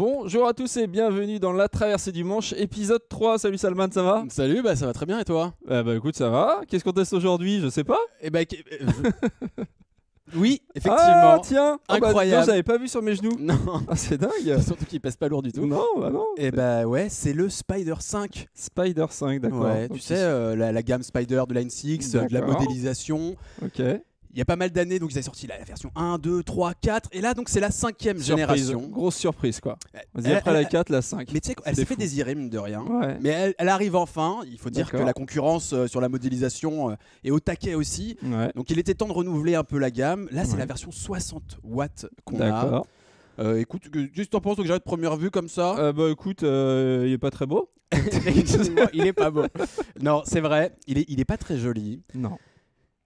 Bonjour à tous et bienvenue dans La Traversée du Manche, épisode 3. Salut Salman, ça va? Salut, ça va très bien et toi? Écoute, ça va. Qu'est-ce qu'on teste aujourd'hui? Je sais pas. Oui, effectivement. Ah tiens, incroyable. J'avais pas vu sur mes genoux. Non, C'est dingue. surtout qu'il pèse pas lourd du tout. Non, non. Ouais, c'est le Spider 5. Spider 5, d'accord. Ouais, Donc, tu sais, la gamme Spider de Line 6, de la D'accord. modélisation. Ok. Il y a pas mal d'années, donc ils avaient sorti la version 1, 2, 3, 4. Et là, donc c'est la 5e Surprise. génération. Grosse surprise, quoi. Vas-y, Elle- après la 4, la 5. Mais tu sais, elle C'est s'est fait fou. désirer, mine de rien. Ouais. Mais elle arrive enfin. Il faut dire que D'accord. la concurrence sur la modélisation est au taquet aussi. Ouais. Donc il était temps de renouveler un peu la gamme. Là, c'est Ouais. la version 60 watts qu'on a. D'accord. Écoute, qu'est-ce que t'en penses? Donc, j'ai de première vue comme ça. Écoute, il est pas très beau. Effectivement, il est pas beau. Non, c'est vrai, il est pas très joli. Non.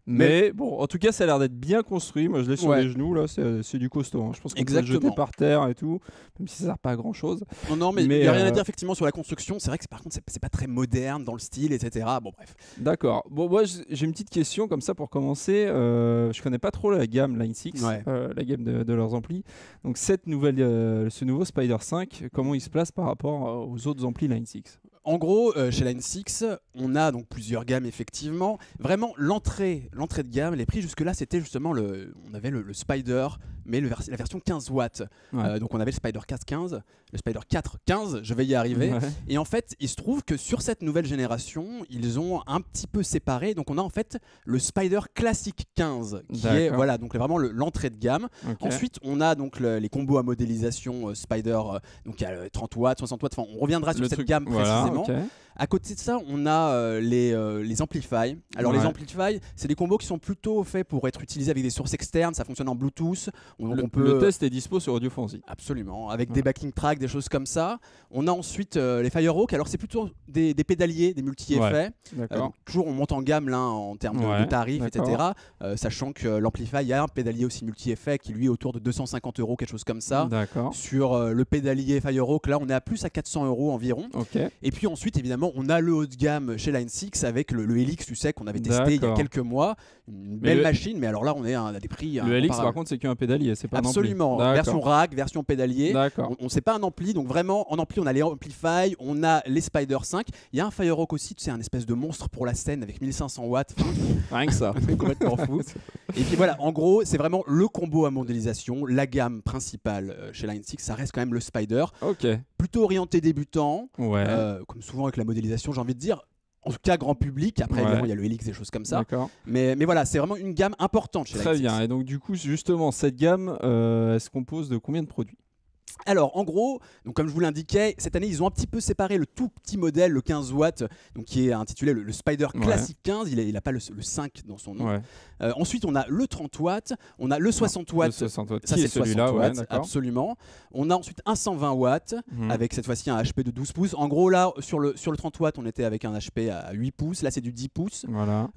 Mais bon, en tout cas, ça a l'air d'être bien construit. Moi, je l'ai sur Ouais. les genoux, là, c'est du costaud. Hein. Je pense qu'on peut le Exactement. jeter par terre et tout, même si ça sert pas à grand chose. Non, mais il Mais, n'y a rien à dire effectivement sur la construction. C'est vrai que par contre, c'est pas très moderne dans le style, etc. Bon, bref. D'accord. Bon, moi, j'ai une petite question comme ça pour commencer. Je connais pas trop la gamme Line 6, Ouais. la gamme de leurs amplis. Donc, ce nouveau Spider 5, comment il se place par rapport aux autres amplis Line 6? En gros, chez Line 6, on a donc plusieurs gammes effectivement. Vraiment, l'entrée de gamme, les prix jusque-là, c'était justement on avait le Spider, mais la version 15 watts. Ouais. Donc on avait le Spider 4 15, le Spider 4 15, je vais y arriver. Ouais. Et en fait, il se trouve que sur cette nouvelle génération, ils ont un petit peu séparé. Donc on a en fait le Spider Classic 15, qui est D'accord. voilà, donc vraiment l'entrée de gamme. Ok. Ensuite, on a donc les combos à modélisation Spider, donc il y a 30 watts, 60 watts, enfin on reviendra sur Le cette truc, gamme voilà, précisément. ok. À côté de ça, on a les Amplify. Alors Ouais. les Amplify, c'est des combos qui sont plutôt faits pour être utilisés avec des sources externes, ça fonctionne en Bluetooth. Donc on peut Le test est dispo sur Audio Fonzie. Absolument, avec Ouais. des backing tracks, des choses comme ça. On a ensuite les Firehawk, alors c'est plutôt des pédaliers, des multi-effets. D'accord. Donc, toujours on monte en gamme là en termes de Ouais, tarifs, etc. d'accord. Sachant que l'Amplify, il y a un pédalier aussi multi-effet qui lui est autour de 250 €, quelque chose comme ça. D'accord. Sur le pédalier Firehawk, là on est à plus à 400 € environ. Ok. Et puis ensuite, évidemment, on a le haut de gamme chez Line 6 avec le Helix, tu sais, qu'on avait testé il y a D'accord. quelques mois. Une Mais belle machine, mais alors là, on est à des prix. Le Helix, par incomparables. contre, c'est qu'un pédalier, c'est pas un ampli. Absolument. D'accord. Version rack, version pédalier. D'accord. On sait pas un ampli, donc vraiment en ampli on a les Amplify, on a les Spider 5. Il y a un Firehawk aussi, tu sais, un espèce de monstre pour la scène avec 1500 watts. Rien que ça. C'est complètement fou. Et puis voilà, en gros, c'est vraiment le combo à modélisation, la gamme principale chez Line 6, ça reste quand même le Spider, Ok. plutôt orienté débutant, Ouais. comme souvent avec la modélisation, j'ai envie de dire. En tout cas, grand public. Après, Ouais. évidemment, il y a le Helix, des choses comme ça. D'accord. Mais voilà, c'est vraiment une gamme importante chez Très Line 6. bien. Et donc, du coup, justement, cette gamme, elle se compose de combien de produits? Alors, en gros, donc comme je vous l'indiquais, cette année, ils ont un petit peu séparé le tout petit modèle, le 15 watts, donc qui est intitulé le Spider Classic 15. Il n'a pas le 5 dans son nom. Ouais. Ensuite, on a le 30 watts, on a le 60 watts. Le 60 watts. Ça, Qui c'est est celui-là, 60 ouais, watts, d'accord. absolument. On a ensuite un 120 watts, Mhm. avec cette fois-ci un HP de 12 pouces. En gros, là, sur le 30 watts, on était avec un HP à 8 pouces. Là, c'est du 10 pouces. Voilà.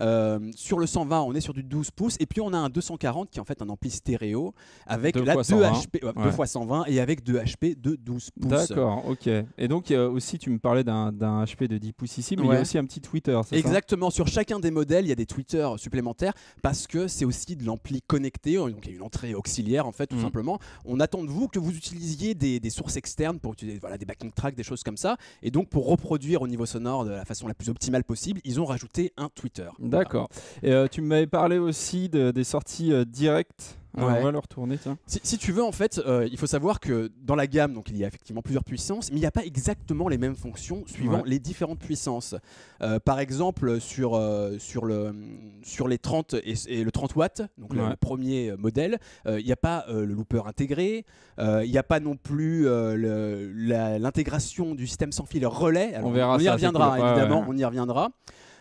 Sur le 120, on est sur du 12 pouces. Et puis, on a un 240 qui est en fait un ampli stéréo avec 2 là, fois 2 120. HP, 2 x 120 et avec 2 HP de 12 pouces. D'accord, ok. Et donc, il y a aussi, tu me parlais d'un HP de 10 pouces ici, mais il y Ouais. a aussi un petit tweeter, c'est ça? Exactement, sur chacun des modèles, il y a des tweeters supplémentaires parce que c'est aussi de l'ampli connecté, donc il y a une entrée auxiliaire en fait, tout Mhm. simplement. On attend de vous que vous utilisiez des sources externes pour utiliser des backing tracks, des choses comme ça. Et donc pour reproduire au niveau sonore de la façon la plus optimale possible, ils ont rajouté un tweeter. D'accord. Et tu m'avais parlé aussi des sorties directes. Alors, Ouais. on va le retourner, tiens. Si tu veux, en fait, il faut savoir que dans la gamme, donc, il y a effectivement plusieurs puissances, mais il n'y a pas exactement les mêmes fonctions suivant Ouais. les différentes puissances. Par exemple, sur les 30 et le 30 watts, donc Ouais. le premier modèle, il n'y a pas le looper intégré, il n'y a pas non plus l'intégration du système sans fil relais. Alors, On verra y ça, c'est reviendra, cool. Ouais, évidemment, ouais. on y reviendra.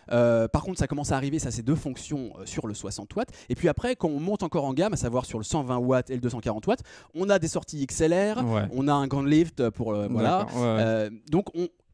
Par contre, ça commence à arriver, ça c'est deux fonctions sur le 60 watts. Et puis après, quand on monte encore en gamme, à savoir sur le 120 watts et le 240 watts, on a des sorties XLR, Ouais. on a un grand lift pour voilà. D'accord, ouais. Donc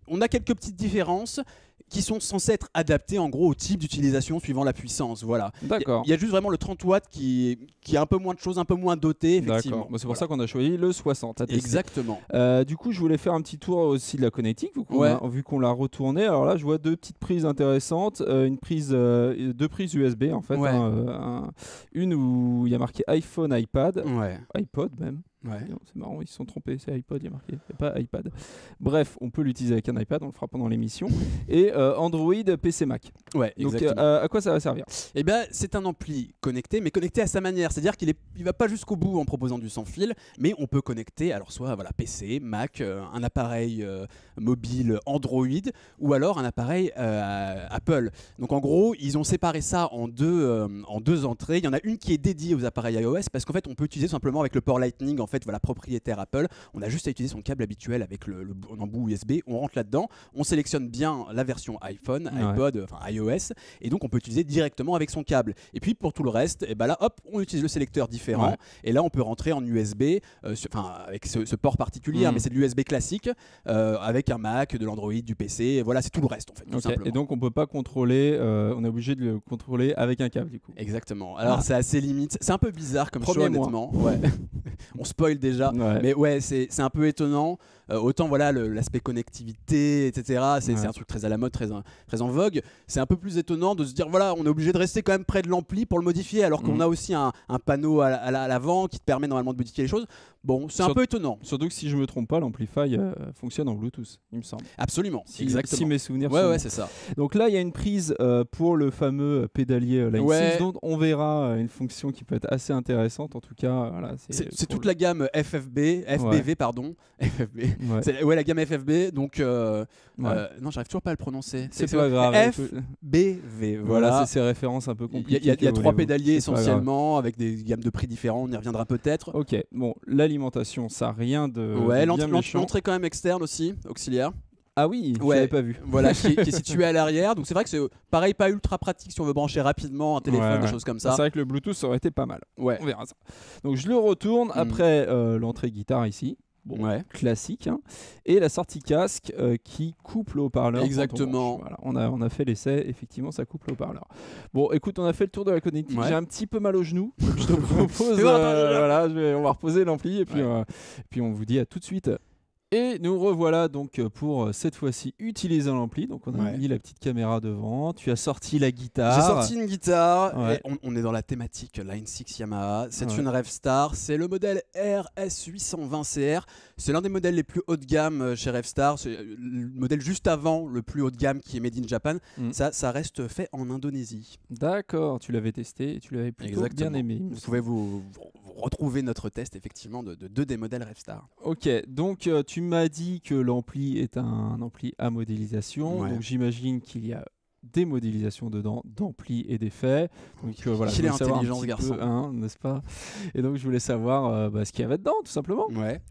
on a quelques petites différences qui sont censées être adaptées en gros au type d'utilisation suivant la puissance. Voilà. D'accord. Il y a juste vraiment le 30 watts qui a un peu moins de choses, un peu moins doté, effectivement. D'accord. Bah, c'est pour ça qu'on a choisi le 60 à tester. Exactement. Du coup, je voulais faire un petit tour aussi de la connectique, Ouais. vu qu'on l'a retourné. Alors là, je vois deux petites prises intéressantes. Deux prises USB, en fait. Ouais. Une où il y a marqué iPhone, iPad, Ouais. iPod même. Ouais. Non, c'est marrant, ils se sont trompés, c'est iPod, il y a marqué, il n'y a pas iPad. Bref, on peut l'utiliser avec un iPad, on le fera pendant l'émission. Et Android, PC, Mac. Ouais, Donc exactement. à quoi ça va servir? Eh bien, c'est un ampli connecté, mais connecté à sa manière. C'est-à-dire qu'il ne va pas jusqu'au bout en proposant du sans fil, mais on peut connecter, alors soit voilà, PC, Mac, un appareil mobile Android, ou alors un appareil Apple. Donc en gros, ils ont séparé ça en deux entrées. Il y en a une qui est dédiée aux appareils iOS, parce qu'en fait, on peut utiliser simplement avec le port Lightning, en fait, voilà, propriétaire Apple. On a juste à utiliser son câble habituel avec le embout USB. On rentre là-dedans, on sélectionne bien la version iPhone, iPod, enfin iOS, et donc on peut utiliser directement avec son câble. Et puis pour tout le reste, et ben là, hop, on utilise le sélecteur différent. Et là, on peut rentrer en USB, avec ce port particulier, mais c'est de l'USB classique, avec un Mac, de l'Android, du PC. Et voilà, c'est tout le reste en fait. Tout simplement. Et donc on peut pas contrôler, on est obligé de le contrôler avec un câble du coup. Exactement. Alors c'est assez limite. C'est un peu bizarre comme choix, honnêtement. Ouais. On spoil déjà. Mais ouais, c'est un peu étonnant. Autant voilà l'aspect connectivité, etc. C'est un truc très à la mode, très en vogue. C'est un peu plus étonnant de se dire voilà, on est obligé de rester quand même près de l'ampli pour le modifier, alors qu'on a aussi un panneau à l'avant qui te permet normalement de modifier les choses. Bon, c'est un peu étonnant. Surtout que si je me trompe pas, l'Amplify fonctionne en Bluetooth, il me semble. Absolument. Exactement. Si mes souvenirs sont ouais, bons. c'est ça. Donc là, il y a une prise pour le fameux pédalier Line 6, dont on verra une fonction qui peut être assez intéressante. En tout cas, voilà, c'est toute la gamme FBV, pardon. FFB. La gamme FFB. Donc, non, j'arrive toujours pas à le prononcer. C'est pas grave. FBV. Voilà, c'est ces références un peu compliquées. Il y a 3 pédaliers essentiellement, avec des gammes de prix différents. On y reviendra peut-être. Ok, bon, l'alimentation, ça n'a rien de. Ouais, l'entrée quand même externe aussi, auxiliaire. Ah oui, je l'avais pas vu. Voilà, qui est situé à l'arrière. Donc c'est vrai que c'est pareil, pas ultra pratique si on veut brancher rapidement un téléphone, des choses comme ça. C'est vrai que le Bluetooth ça aurait été pas mal. Ouais. On verra ça. Donc je le retourne après l'entrée guitare ici. Bon, classique. Hein. Et la sortie casque qui coupe le haut-parleur. Exactement. Voilà, on a fait l'essai, effectivement, ça coupe le haut-parleur. Bon, écoute, on a fait le tour de la connectique. J'ai un petit peu mal au genou. Donc je te propose, voilà, on va reposer l'ampli et puis on vous dit à tout de suite. Et nous revoilà donc pour cette fois-ci utiliser l'ampli. Donc on a mis la petite caméra devant. Tu as sorti la guitare. J'ai sorti une guitare. Et on est dans la thématique Line 6 Yamaha. C'est une Revstar. C'est le modèle RS820CR. C'est l'un des modèles les plus haut de gamme chez Revstar. C'est le modèle juste avant le plus haut de gamme qui est made in Japan. Ça reste fait en Indonésie. D'accord. Tu l'avais testé et tu l'avais plutôt bien aimé. Vous pouvez vous retrouver notre test effectivement de 2 des modèles Revstar. Ok. Donc tu m'as dit que l'ampli est un ampli à modélisation, donc j'imagine qu'il y a des modélisations dedans, d'ampli et d'effets. Donc voilà, il est intelligent ce garçon, n'est-ce pas? Et donc je voulais savoir ce qu'il y avait dedans, tout simplement. Ouais.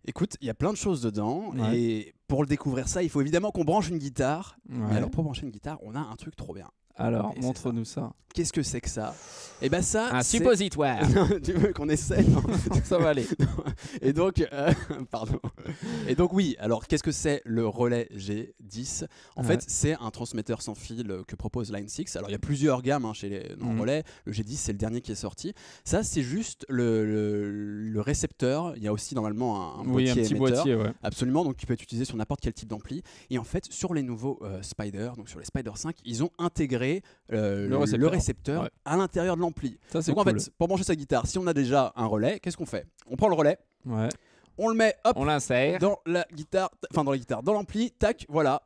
Écoute, il y a plein de choses dedans et pour le découvrir ça, il faut évidemment qu'on branche une guitare. Mais alors pour brancher une guitare, on a un truc trop bien. Alors, montre-nous ça. Qu'est-ce que c'est que ça? Eh ben ça, un suppositoire. Tu veux qu'on essaie? Ça va aller. Et donc, pardon. Et donc oui. Alors, qu'est-ce que c'est le relais G10? En fait, c'est un transmetteur sans fil que propose Line 6. Alors, il y a plusieurs gammes chez les relais. Le G10, c'est le dernier qui est sorti. Ça, c'est juste le récepteur. Il y a aussi normalement un boîtier un petit boîtier, absolument. Donc, qui peut être utilisé sur n'importe quel type d'ampli. Et en fait, sur les nouveaux Spider, donc sur les Spider 5, ils ont intégré le récepteur à l'intérieur de l'ampli. Donc cool. en fait, pour brancher sa guitare, si on a déjà un relais, qu'est-ce qu'on fait? On prend le relais, on le met, hop, on l'insère dans la guitare, dans l'ampli, tac, voilà.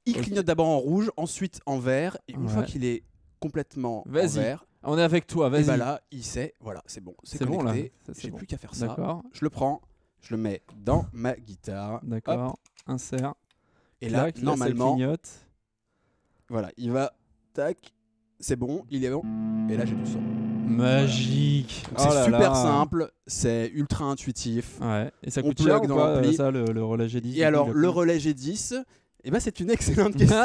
Il clignote d'abord en rouge, ensuite en vert, et une fois qu'il est complètement en vert, on est avec toi, vas-y. Et bah là, il sait, voilà, c'est bon, c'est connecté. Bon, j'ai plus qu'à faire ça. Je le prends, je le mets dans ma guitare. D'accord. Insère. Et là, normalement, ça clignote. Voilà, il va, tac, c'est bon, il est bon. Et là, j'ai du son. Magique. C'est super simple, c'est ultra intuitif. Et ça coûte cher ou pas, ça, le relais G10? Et alors, le relais G10, eh ben, c'est une excellente question.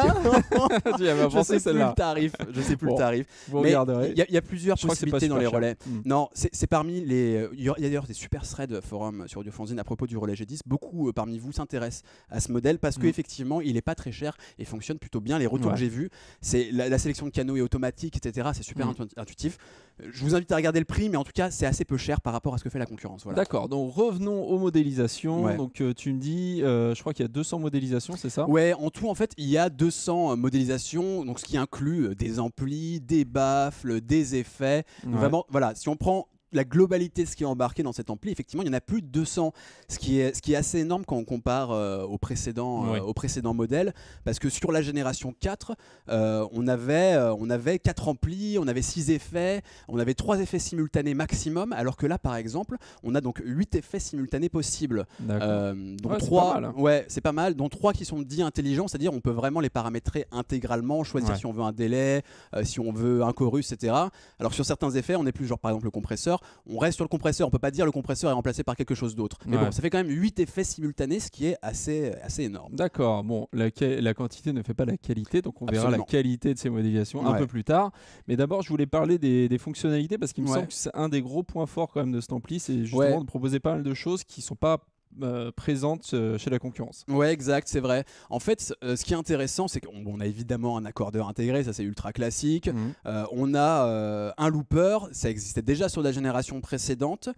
Tu avais pensé celle-là. Je sais plus le tarif. Vous mais regarderez. Il y a plusieurs possibilités dans les relais. Cher. Non, c'est parmi les. Il y a d'ailleurs des super threads forum sur Audiofanzine à propos du relais G10. Beaucoup parmi vous s'intéressent à ce modèle parce qu'effectivement, il est pas très cher et fonctionne plutôt bien. Les retours que j'ai vus, c'est la sélection de canaux est automatique, etc. C'est super intuitif. Je vous invite à regarder le prix, mais en tout cas, c'est assez peu cher par rapport à ce que fait la concurrence. Voilà. D'accord, donc revenons aux modélisations. Donc tu me dis, je crois qu'il y a 200 modélisations, c'est ça? Ouais, en tout, en fait, il y a 200 modélisations, donc ce qui inclut des amplis, des baffles, des effets. Donc vraiment, voilà, si on prend la globalité de ce qui est embarqué dans cet ampli, effectivement, il y en a plus de 200, ce qui est assez énorme quand on compare aux précédents modèles, parce que sur la génération 4, on avait 4 amplis, on avait 6 effets, on avait 3 effets simultanés maximum, alors que là, par exemple, on a donc 8 effets simultanés possibles. Dont 3, c'est pas mal, dont 3 qui sont dits intelligents, c'est-à-dire on peut vraiment les paramétrer intégralement, choisir si on veut un délai, si on veut un chorus, etc. Alors que sur certains effets, on est plus genre par exemple le compresseur, on reste sur le compresseur, on peut pas dire le compresseur est remplacé par quelque chose d'autre. Mais bon, ça fait quand même 8 effets simultanés, ce qui est assez énorme. D'accord, bon, la quantité ne fait pas la qualité, donc on verra la qualité de ces modifications un peu plus tard. Mais d'abord, je voulais parler des fonctionnalités, parce qu'il me semble que c'est un des gros points forts quand même de cet ampli, c'est justement de proposer pas mal de choses qui sont pas présente chez la concurrence. Ouais, exact, c'est vrai. En fait, ce qui est intéressant, c'est qu'on a évidemment un accordeur intégré, ça c'est ultra classique. On a un looper, ça existait déjà sur la génération précédente.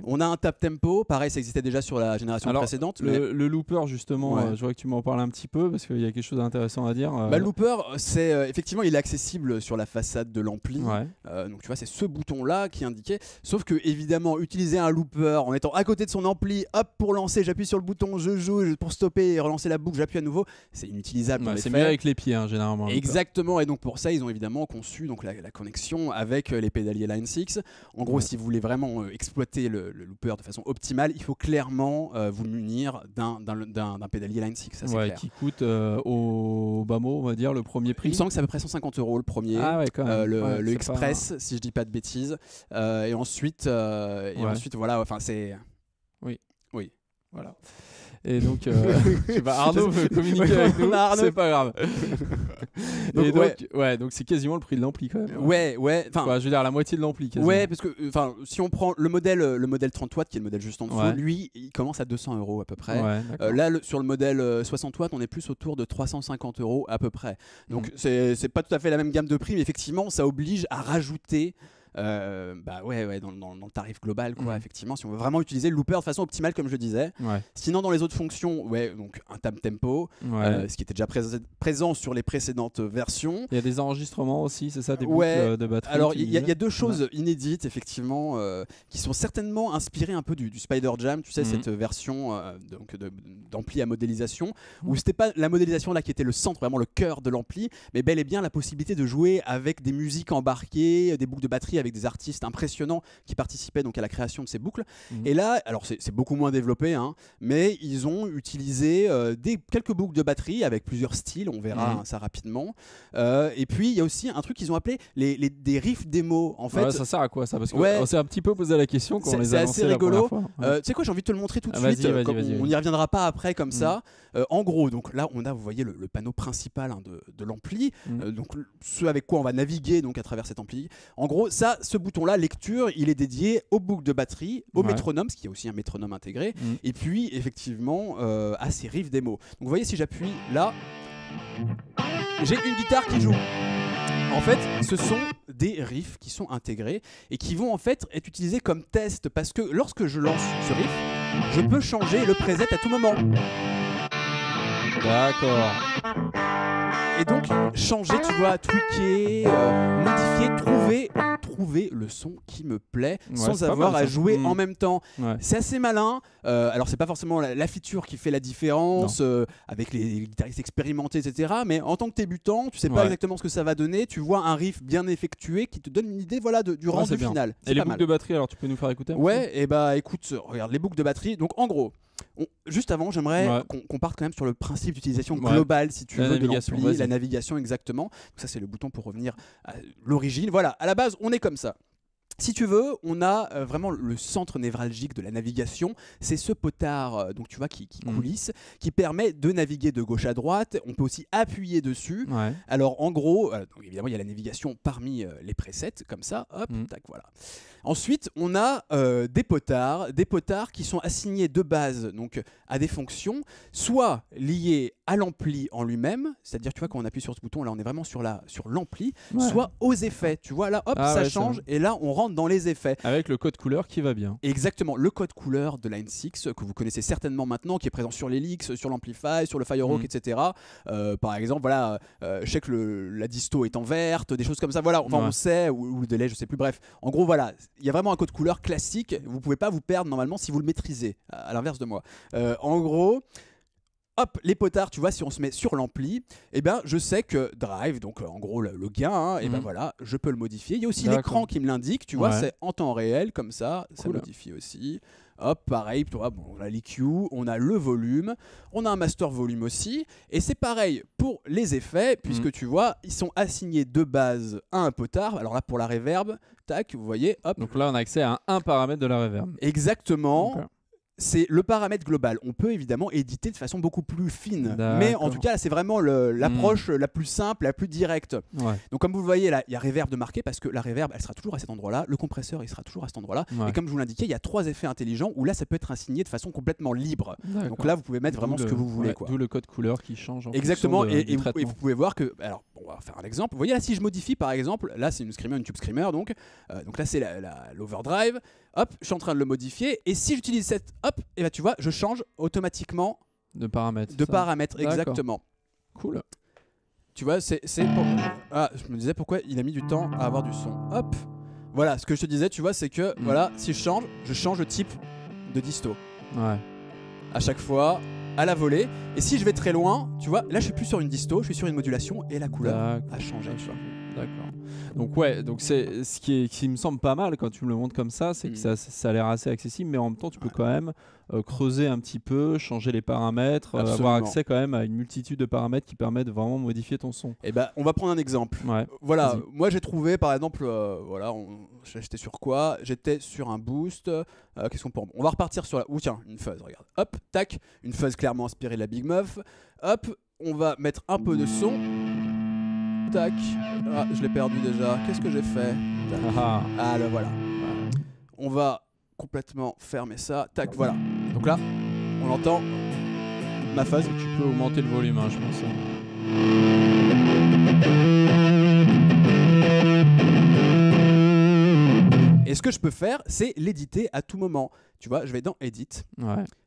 On a un tap tempo, pareil, ça existait déjà sur la génération précédente. Le looper, justement, je vois que tu m'en parles un petit peu parce qu'il y a quelque chose d'intéressant à dire. Le looper, c'est effectivement, il est accessible sur la façade de l'ampli. Donc tu vois, c'est ce bouton-là qui indiquait. Sauf que évidemment, utiliser un looper en étant à côté de son ampli, hop, pour lancer, j'appuie sur le bouton, je joue, pour stopper et relancer la boucle, j'appuie à nouveau, c'est inutilisable. C'est mieux avec les pieds, généralement. Exactement, et donc pour ça, ils ont évidemment conçu donc, la connexion avec les pédaliers Line 6. En gros, si vous voulez vraiment exploiter le looper de façon optimale, il faut clairement vous munir d'un pédalier Line 6. Ça, c'est clair. Qui coûte au bas mot, on va dire, le premier prix. Il me semble que c'est à peu près 150 € le premier. Quand même. Le Express, si je dis pas de bêtises. Et ensuite, voilà, enfin c'est... Oui. Voilà. Et donc, Arnaud veut communiquer avec nous, c'est pas grave. Donc c'est quasiment le prix de l'ampli quand même. Je veux dire la moitié de l'ampli. Parce que si on prend le modèle 30 watts qui est le modèle juste en dessous, lui, il commence à 200 € à peu près. Là, sur le modèle 60 watts, on est plus autour de 350 € à peu près. Donc c'est pas tout à fait la même gamme de prix, mais effectivement, ça oblige à rajouter. Dans le tarif global, effectivement, si on veut vraiment utiliser le looper de façon optimale, comme je disais. Sinon, dans les autres fonctions, donc un tap tempo, ce qui était déjà présent sur les précédentes versions. Il y a des enregistrements aussi, c'est ça, des boucles de batterie. Alors, il y a deux choses inédites, effectivement, qui sont certainement inspirées un peu du Spider Jam, tu sais, cette version d'ampli à modélisation, où c'était pas la modélisation là qui était le centre, vraiment le cœur de l'ampli, mais bel et bien la possibilité de jouer avec des musiques embarquées, des boucles de batterie avec des artistes impressionnants qui participaient donc à la création de ces boucles. Et là, alors c'est beaucoup moins développé, mais ils ont utilisé quelques boucles de batterie avec plusieurs styles, on verra ça rapidement. Et puis il y a aussi un truc qu'ils ont appelé des riffs démo. En fait, ça sert à quoi ça? Parce qu'on s'est un petit peu posé la question quand on les a annoncés la première fois. Tu sais quoi, j'ai envie de te le montrer tout de suite. On n'y reviendra pas après comme ça. En gros, donc là on a, vous voyez, le panneau principal de l'ampli, donc ce avec quoi on va naviguer donc à travers cet ampli. En gros, ce bouton-là, lecture, il est dédié aux boucles de batterie, au métronome, parce qu'il y a aussi un métronome intégré, et puis effectivement à ces riffs démo. Donc vous voyez, si j'appuie là, j'ai une guitare qui joue. En fait, ce sont des riffs qui sont intégrés et qui vont en fait être utilisés comme test, parce que lorsque je lance ce riff, je peux changer le preset à tout moment. D'accord. Et donc changer, tu vois, tweaker, modifier, trouver le son qui me plaît sans avoir à jouer en même temps. C'est assez malin. Alors c'est pas forcément la feature qui fait la différence avec les guitaristes expérimentés, etc. Mais en tant que débutant, tu sais pas exactement ce que ça va donner. Tu vois un riff bien effectué qui te donne une idée du rendu final. Et les boucles de batterie, alors tu peux nous faire écouter et écoute, regarde les boucles de batterie. Donc en gros, juste avant, j'aimerais qu'on parte quand même sur le principe d'utilisation globale, si tu veux, de l'ampli, la navigation exactement. Donc ça, c'est le bouton pour revenir à l'origine. Voilà, à la base, on est comme ça. Si tu veux, on a vraiment le centre névralgique de la navigation, c'est ce potard donc tu vois, qui coulisse, qui permet de naviguer de gauche à droite. On peut aussi appuyer dessus. Alors en gros, donc, évidemment, il y a la navigation parmi les presets, comme ça, hop, tac, voilà. Ensuite, on a des potards qui sont assignés de base donc, à des fonctions, soit liées à l'ampli en lui-même, c'est-à-dire tu vois quand on appuie sur ce bouton là on est vraiment sur l'ampli, soit aux effets, tu vois là hop ça change et là on rentre dans les effets. Avec le code couleur qui va bien. Exactement, le code couleur de Line 6 que vous connaissez certainement maintenant, qui est présent sur l'Helix, sur l'Amplify, sur le Firehawk, etc. Par exemple, voilà, je sais que la disto est en verte, des choses comme ça, voilà, enfin, on sait, ou le délai, je sais plus, bref. En gros, voilà, il y a vraiment un code couleur classique, vous pouvez pas vous perdre normalement si vous le maîtrisez, à l'inverse de moi. En gros, hop, les potards, tu vois, si on se met sur l'ampli, eh ben, je sais que drive, donc en gros le gain, hein, et ben voilà, je peux le modifier. Il y a aussi l'écran qui me l'indique, tu vois, c'est en temps réel, comme ça, ça modifie aussi. Hop, pareil, tu vois, bon, on a l'EQ, on a le volume, on a un master volume aussi, et c'est pareil pour les effets, puisque tu vois, ils sont assignés de base à un potard. Alors là, pour la reverb, tac, vous voyez, hop. Donc là, on a accès à un paramètre de la reverb. Exactement. C'est le paramètre global. On peut évidemment éditer de façon beaucoup plus fine. Mais en tout cas, c'est vraiment l'approche la plus simple, la plus directe. Donc comme vous le voyez, là, il y a reverb de marqué parce que la reverb, elle sera toujours à cet endroit-là. Le compresseur, il sera toujours à cet endroit-là. Et comme je vous l'indiquais, il y a 3 effets intelligents où là, ça peut être assigné de façon complètement libre. Donc là, vous pouvez mettre vraiment ce que vous voulez. D'où le code couleur qui change. Exactement. Et vous pouvez voir que... Alors, on va faire un exemple. Vous voyez là, si je modifie par exemple, là, c'est une tube screamer. Donc là, c'est l'overdrive. Hop, je suis en train de le modifier. Et si j'utilise cette... Hop, et ben tu vois, je change automatiquement de paramètres. Exactement. Cool. Tu vois, c'est pour... Ah, je me disais pourquoi il a mis du temps à avoir du son. Hop. Voilà, ce que je te disais, tu vois, c'est que voilà, si je change le type de disto. À chaque fois, à la volée. Et si je vais très loin, tu vois, là je suis plus sur une disto, je suis sur une modulation et la couleur a changé. D'accord. Donc ouais, donc c'est ce qui me semble pas mal quand tu me le montres comme ça, c'est que ça a l'air assez accessible, mais en même temps tu peux quand même creuser un petit peu, changer les paramètres, avoir accès quand même à une multitude de paramètres qui permettent vraiment de modifier ton son. Et ben on va prendre un exemple. Voilà, moi j'ai trouvé par exemple, voilà, j'étais sur quoi? J'étais sur un boost. Qu'est-ce qu'on peut... On va repartir sur la... tiens, une fuzz, regarde. Hop, tac, une fuzz clairement inspirée de la Big Muff. Hop, on va mettre un peu de son. Tac, ah, je l'ai perdu déjà. Qu'est-ce que j'ai fait? Ah là voilà. On va complètement fermer ça. Tac, voilà. Donc là, on entend ma phase. Tu peux augmenter le volume, hein, je pense. Et ce que je peux faire, c'est l'éditer à tout moment. Tu vois, je vais dans Edit.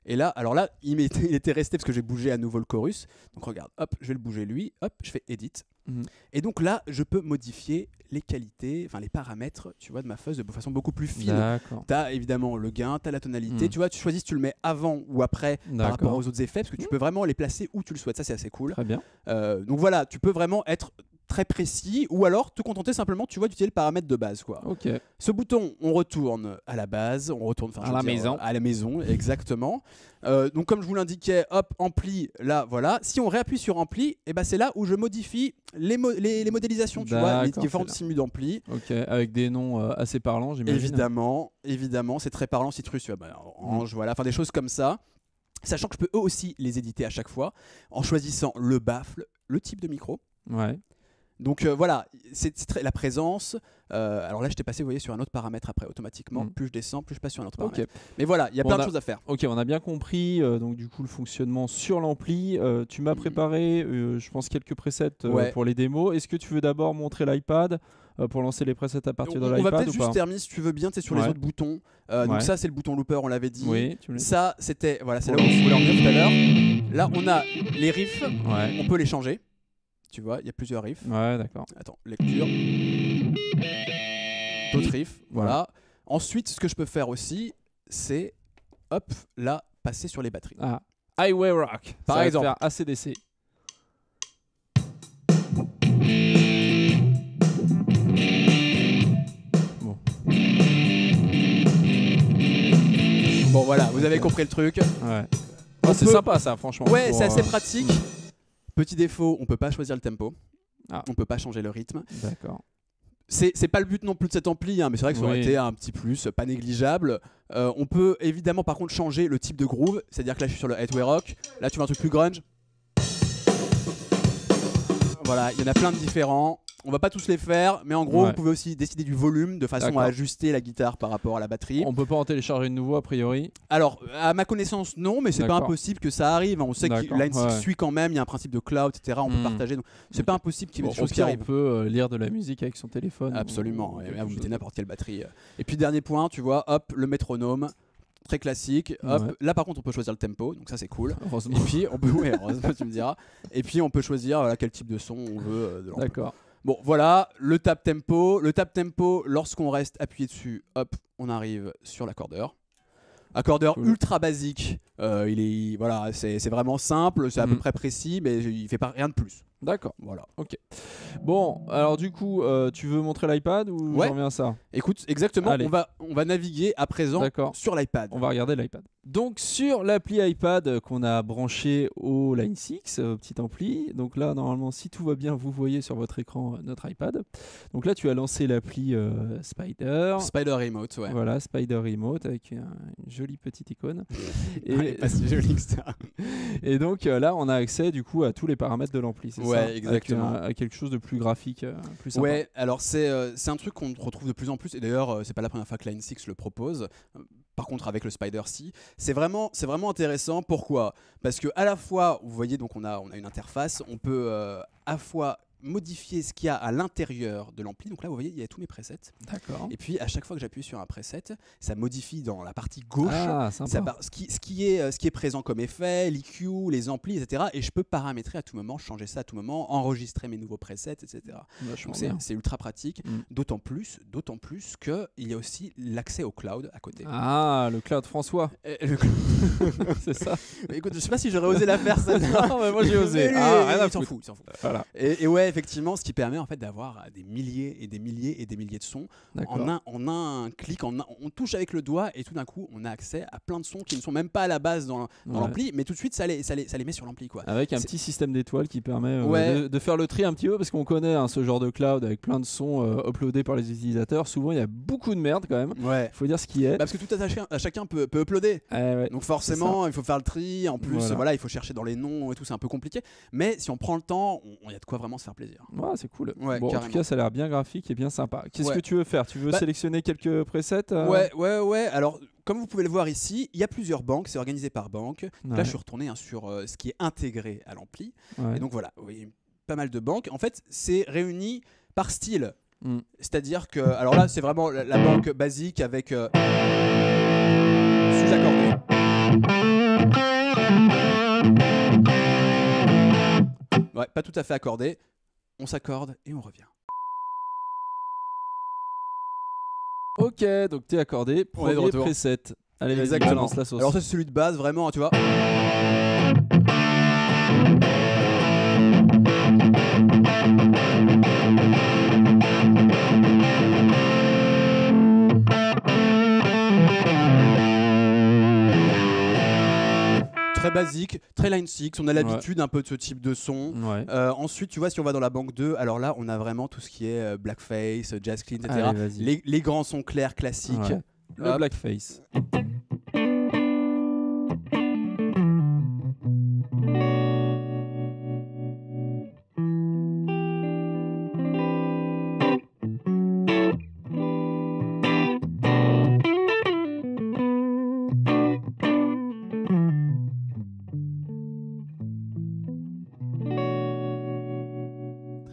Et là, alors là, il était resté parce que j'ai bougé à nouveau le chorus. Donc regarde, hop, je vais le bouger lui. Hop, je fais Edit. Et donc là, je peux modifier les qualités, enfin les paramètres, tu vois, de ma fuzz de façon beaucoup plus fine. Tu as évidemment le gain, tu as la tonalité. Tu vois, tu choisis si tu le mets avant ou après par rapport aux autres effets, parce que tu peux vraiment les placer où tu le souhaites. Ça, c'est assez cool. Très bien. Donc voilà, tu peux vraiment être très précis, ou alors te contenter simplement, tu vois, d'utiliser le paramètre de base, quoi. Ce bouton, on retourne à la base, on retourne à la maison, exactement. Donc comme je vous l'indiquais, hop, ampli, là, voilà. Si on réappuie sur ampli, et ben c'est là où je modifie les modélisations, tu vois, les différentes simus d'ampli. Avec des noms assez parlants, j'imagine. Évidemment, c'est très parlant, Citrus, Orange, voilà, enfin des choses comme ça. Sachant que je peux eux aussi les éditer à chaque fois, en choisissant le baffle, le type de micro. Donc voilà, c'est la présence. Alors là, je t'ai passé, vous voyez, sur un autre paramètre après, automatiquement. Plus je descends, plus je passe sur un autre paramètre. Mais voilà, il y a plein de choses à faire. On a bien compris donc du coup le fonctionnement sur l'ampli. Tu m'as préparé, je pense, quelques presets pour les démos. Est-ce que tu veux d'abord montrer l'iPad pour lancer les presets à partir de l'iPad? On va peut-être juste terminer, si tu veux bien, sur les autres boutons. Donc ça, c'est le bouton looper, on l'avait dit. Ça, c'était, voilà, c'est là où on voulait en venir tout à l'heure. Là, on a les riffs, on peut les changer. Tu vois, il y a plusieurs riffs. D'accord. Attends, lecture. D'autres riffs, voilà. Ensuite, ce que je peux faire aussi, c'est, hop, là, passer sur les batteries. Highway Rock, par exemple. Faire ACDC. Bon, voilà, vous avez compris le truc. C'est sympa, ça, franchement. C'est assez pratique. Petit défaut, on peut pas choisir le tempo. On peut pas changer le rythme. D'accord. C'est pas le but non plus de cet ampli, hein, mais c'est vrai que ça aurait été un petit plus, pas négligeable. On peut évidemment par contre changer le type de groove, c'est-à-dire que là je suis sur le Highway Rock, là tu vois un truc plus grunge. Voilà, il y en a plein de différents. On va pas tous les faire, mais en gros, Ouais. vous pouvez aussi décider du volume de façon à ajuster la guitare par rapport à la batterie. On peut pas en télécharger de nouveau a priori. Alors, à ma connaissance, non, mais c'est pas D'accord. impossible que ça arrive. On sait que D'accord, Line 6 ouais. suit quand même, il y a un principe de cloud, etc. On peut partager. Donc, c'est pas impossible qu'il y ait des Au choses qui pire, on arrivent. peut lire de la musique avec son téléphone. Absolument. ou Et quelque là, vous chose. mettez n'importe quelle batterie. Et puis, dernier point, tu vois, hop, le métronome. Très classique. Hop. Ouais. Là, par contre, on peut choisir le tempo, donc ça, c'est cool. Heureusement. Et puis, on peut, ouais, heureusement, tu me diras. Et puis, on peut choisir voilà, quel type de son on veut de l'ampli. D'accord. Bon, voilà, le tap tempo. Le tap tempo, lorsqu'on reste appuyé dessus, hop, on arrive sur l'accordeur. Accordeur Cool. ultra basique. Voilà, c'est vraiment simple, c'est à peu près précis, mais il fait pas rien de plus. D'accord. Voilà. Bon, alors du coup, tu veux montrer l'iPad ou Ouais. j'en reviens à ça? Écoute, exactement, Allez. on va naviguer à présent D'accord. sur l'iPad. On va regarder l'iPad. Donc sur l'appli iPad qu'on a branché au Line 6, petit ampli. Donc là, normalement, si tout va bien, vous voyez sur votre écran notre iPad. Donc là, tu as lancé l'appli Spider. Spider Remote, ouais. Voilà, Spider Remote avec une jolie petite icône. Ouais, pas si joli que ça. Et donc là, on a accès du coup à tous les paramètres de l'ampli. C'est Ouais, ça, exactement. À quelque chose de plus graphique, plus sympa. Ouais, alors c'est un truc qu'on retrouve de plus en plus, et d'ailleurs, c'est pas la première fois que Line 6 le propose. Par contre, avec le Spider-C, c'est vraiment intéressant. Pourquoi? Parce que à la fois, vous voyez, donc on a une interface, on peut à la fois modifier ce qu'il y a à l'intérieur de l'ampli. Donc là, vous voyez, il y a tous mes presets. D'accord. Et puis, à chaque fois que j'appuie sur un preset, ça modifie dans la partie gauche Ah, sympa. ce qui est présent comme effet, l'EQ, les amplis, etc. Et je peux paramétrer à tout moment, changer ça à tout moment, enregistrer mes nouveaux presets, etc. Vachement Donc bien. c'est ultra pratique. Mm. D'autant plus qu'il y a aussi l'accès au cloud à côté. Ah, le cloud François. C'est ça. Écoute, je sais pas si j'aurais osé la faire celle-là. Non, mais moi j'ai osé. Mais Ah, rien à il s'en foutre. fout. Voilà. Et ouais, effectivement, ce qui permet en fait d'avoir des milliers et des milliers et des milliers de sons D'accord. en un clic, on touche avec le doigt et tout d'un coup on a accès à plein de sons qui ne sont même pas à la base dans Ouais. l'ampli, mais tout de suite ça les met sur l'ampli quoi. Avec un C'est- petit système d'étoiles qui permet Ouais. de faire le tri un petit peu parce qu'on connaît ce genre de cloud avec plein de sons uploadés par les utilisateurs. Souvent il y a beaucoup de merde quand même. Ouais. Il faut dire ce qui est. Parce que tout à chacun peut uploader. Ouais. Donc forcément, il faut faire le tri. En plus, Voilà. il faut chercher dans les noms et tout. C'est un peu compliqué. Mais si on prend le temps, il y a de quoi vraiment se faire plaisir. Ouais, c'est cool. Ouais, Bon, en tout carrément. cas, ça a l'air bien graphique et bien sympa. Qu'est-ce Ouais. que tu veux faire? Tu veux Bah- sélectionner quelques presets Ouais. Alors, comme vous pouvez le voir ici, il y a plusieurs banques. C'est organisé par banque. Ouais. Là, je suis retourné sur ce qui est intégré à l'ampli. Ouais. Et donc voilà, vous voyez pas mal de banques. En fait, c'est réuni par style. Mm. C'est-à-dire que, alors là, c'est vraiment la banque basique avec sous-accordé. Ouais, pas tout à fait accordé. On s'accorde et on revient. Ok, donc t'es accordé. On est de Premier retour. preset. Allez, vas-y, Exactement. balance la sauce. Alors ça, c'est celui de base, vraiment, tu vois. Très basique, très Line 6, on a l'habitude un peu de ce type de son. Ouais. Ensuite, tu vois, si on va dans la banque 2, alors là, on a vraiment tout ce qui est blackface, jazz clean, etc. Allez, vas-y. Les grands sons clairs classiques. Ouais. Le Hop. blackface.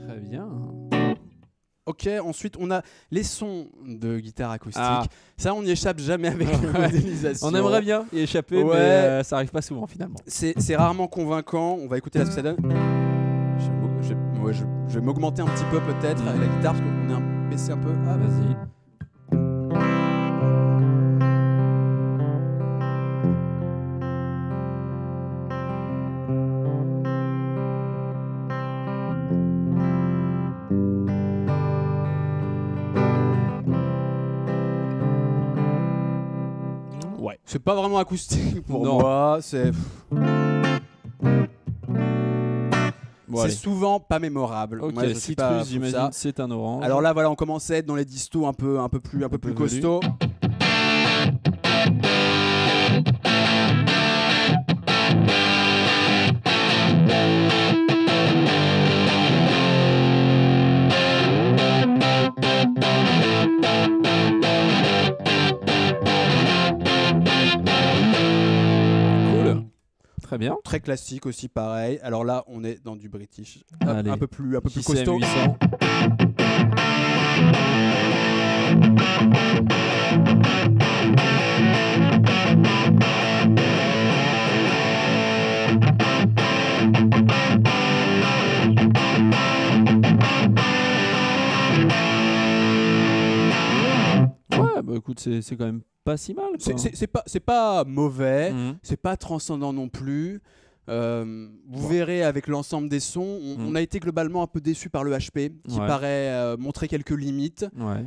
Très bien. Ok, ensuite on a les sons de guitare acoustique. Ah. Ça, on n'y échappe jamais avec la modélisation. On aimerait bien y échapper, Ouais. mais ça arrive pas souvent finalement. C'est rarement convaincant. On va écouter là ce que ça donne. Je vais m'augmenter un petit peu peut-être avec la guitare parce qu'on est baissé un peu. Ah, Vas-y. ouais. C'est pas vraiment acoustique pour Non. moi. C'est Bon, allez. souvent pas mémorable. Ok, Moi, je suis pas citrus, pour j'imagine, ça. c'est un orange. Alors là, voilà, on commence à être dans les distos un peu plus velu. costauds. Très bien. Très classique aussi, pareil. Alors là, on est dans du British. Allez. Un peu plus JCM costaud. 800. Ouais, bah écoute, c'est quand même pas si mal. C'est pas mauvais, Mhm. c'est pas transcendant non plus. Vous verrez avec l'ensemble des sons, on a été globalement un peu déçu par le HP qui paraît montrer quelques limites.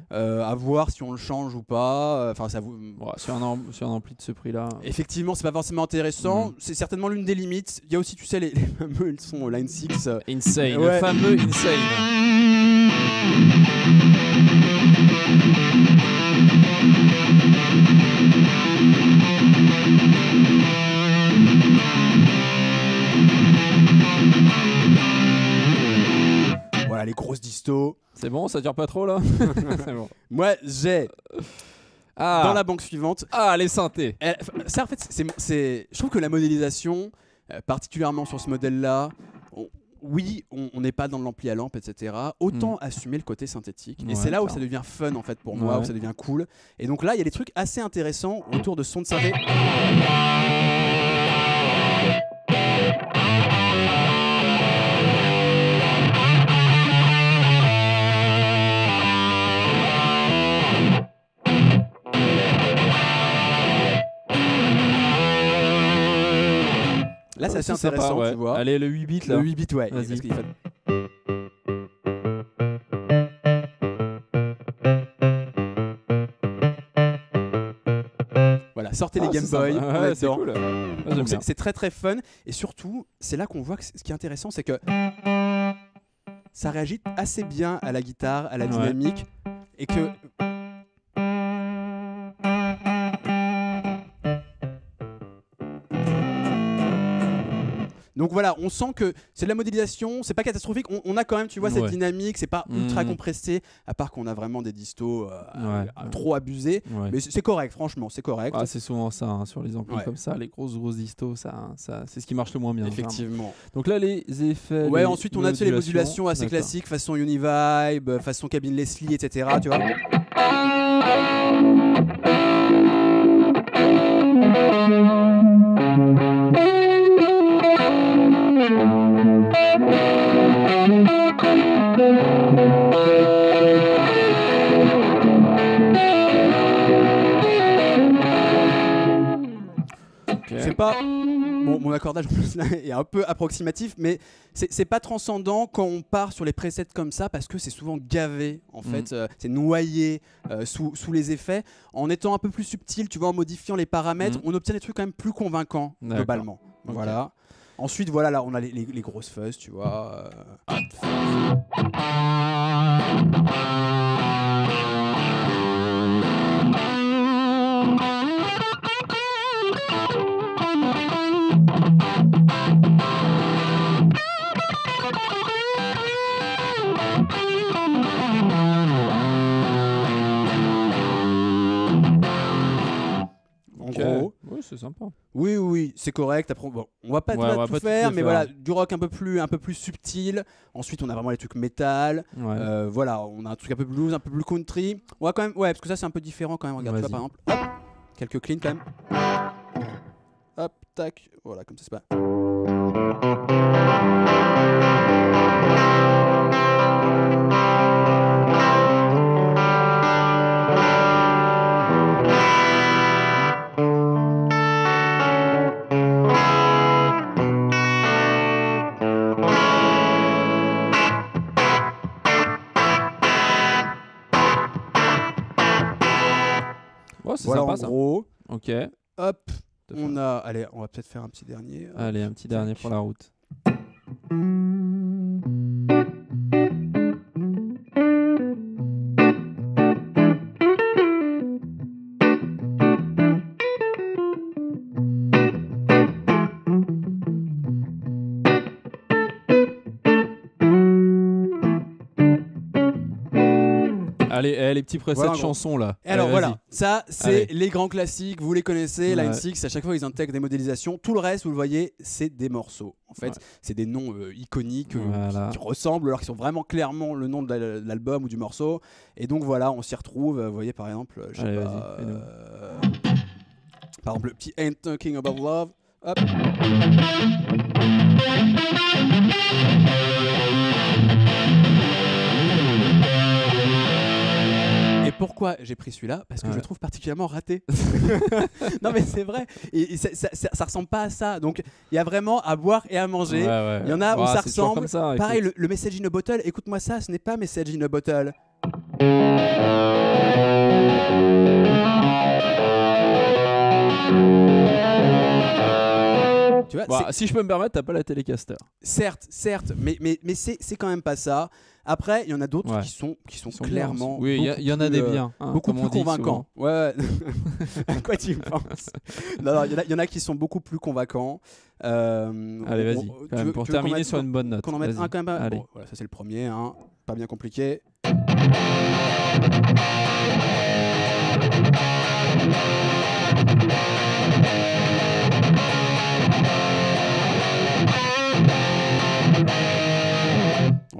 À voir si on le change ou pas. Enfin, ça vous. Sur un ampli de ce prix-là. Effectivement, c'est pas forcément intéressant. C'est certainement l'une des limites. Il y a aussi, tu sais, les fameux sons Line 6. Insane, le fameux Insane. Voilà, les grosses distos. C'est bon, ça dure pas trop là. C'est bon. Moi, j'ai dans la banque suivante. Les synthés. Ça, en fait, je trouve que la modélisation, particulièrement sur ce modèle-là, on n'est pas dans l'ampli à lampe, etc. Autant assumer le côté synthétique. Et c'est là où ça devient fun en fait pour moi, où ça devient cool. Et donc là, il y a des trucs assez intéressants autour de sons de synthé. Là, c'est assez intéressant, sympa, tu vois. Allez, le 8 bits là. Le 8 bits, ouais. Vas-y. Voilà, sortez les Game Boy. C'est cool. C'est très très fun. Et surtout, c'est là qu'on voit que ce qui est intéressant, c'est que ça réagit assez bien à la guitare, à la dynamique. Et que. Donc voilà, on sent que c'est de la modélisation, c'est pas catastrophique, on a quand même, tu vois, cette dynamique, c'est pas ultra compressé, à part qu'on a vraiment des distos trop abusés, mais c'est correct, franchement, c'est correct. C'est souvent ça, hein, sur les amplis comme ça, les grosses distos, ça, c'est ce qui marche le moins bien. Effectivement. Donc là, les effets. Ensuite, on a les modulations assez classiques, façon Univibe, façon cabine Leslie, etc. Tu vois. C'est pas. Bon, mon accordage là, est un peu approximatif, mais c'est pas transcendant quand on part sur les presets comme ça, parce que c'est souvent gavé, en fait, c'est noyé sous les effets. En étant un peu plus subtil, tu vois, en modifiant les paramètres, on obtient des trucs quand même plus convaincants, globalement. Voilà. Ensuite, voilà, là, on a les grosses fuzz, tu vois. Gros. Oui, c'est sympa. Oui, c'est correct. Après, bon, on va pas tout faire, mais voilà, du rock un peu plus subtil. Ensuite, on a vraiment les trucs métal. Voilà, on a un truc un peu blues, un peu plus country. On va quand même, parce que ça c'est un peu différent quand même. Regarde, tu vois, par exemple, hop, quelques cleans quand même. Hop, tac, voilà, comme ça c'est pas. C'est voilà sympa, en gros. Ok. Hop, on a. Allez, on va peut-être faire un petit dernier. Allez, un petit dernier pour la route. Allez, les petits presets Voilà, de chansons là. Et alors Allez, voilà, vas-y. ça c'est les grands classiques, vous les connaissez, Ouais. Line 6, à chaque fois ils intègrent des modélisations. Tout le reste, vous le voyez, c'est des morceaux. En fait, c'est des noms iconiques qui ressemblent, alors qu'ils sont vraiment clairement le nom de l'album ou du morceau. Et donc voilà, on s'y retrouve. Vous voyez par exemple, je sais pas, par exemple le petit Ain't Talking About Love. Hop. Et pourquoi j'ai pris celui-là? Parce que je le trouve particulièrement raté. Non mais c'est vrai, et ça ressemble pas à ça. Donc il y a vraiment à boire et à manger. Il y en a où ça ressemble. Comme ça, pareil, le Message in a Bottle, écoute-moi ça, ce n'est pas Message in a Bottle. Tu vois, si je peux me permettre, t'as pas la Telecaster. Certes, mais c'est quand même pas ça. Après, il y en a d'autres qui sont clairement. Oui, il y en a des biens. Beaucoup plus convaincants. Ouais. À quoi tu penses? Non, il y en a qui sont beaucoup plus convaincants. Allez, vas-y. Pour terminer sur une bonne note. Qu'on en mette un quand même. Bon, voilà, ça c'est le premier. Pas bien compliqué.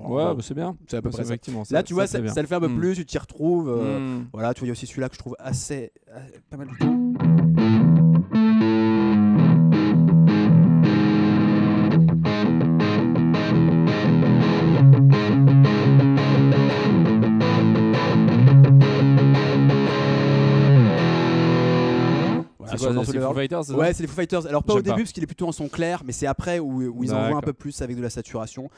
Ouais, bah c'est bien. C'est à peu près ça. Là, tu vois, ça le fait un peu plus, tu t'y retrouves. Voilà, tu vois, il y a aussi celui-là que je trouve assez pas mal du tout. C'est les Foo Fighters, c'est ça ? Ouais, c'est les Foo Fighters. Alors pas au début parce qu'il est plutôt en son clair, mais c'est après où ils envoient un peu plus avec de la saturation.